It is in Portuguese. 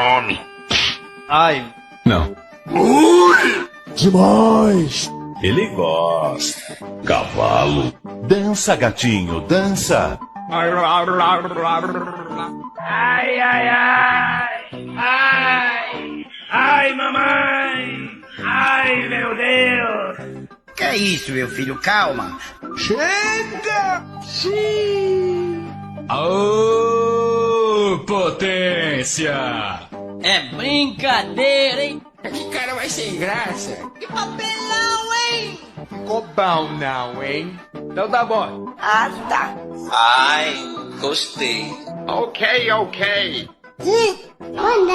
homem. Ai. Não. Demais! Ele gosta. Cavalo. Dança, gatinho, dança! Ai, ai, ai. Ai. Ai, mamãe. Ai, meu Deus. Que é isso, meu filho? Calma. Chega! Sim! Ô, potência! É brincadeira, hein? Que cara mais sem graça. Que papelão, hein? Ficou bom não, hein? Então tá bom. Ah, tá. Ai, gostei. Ok. Manda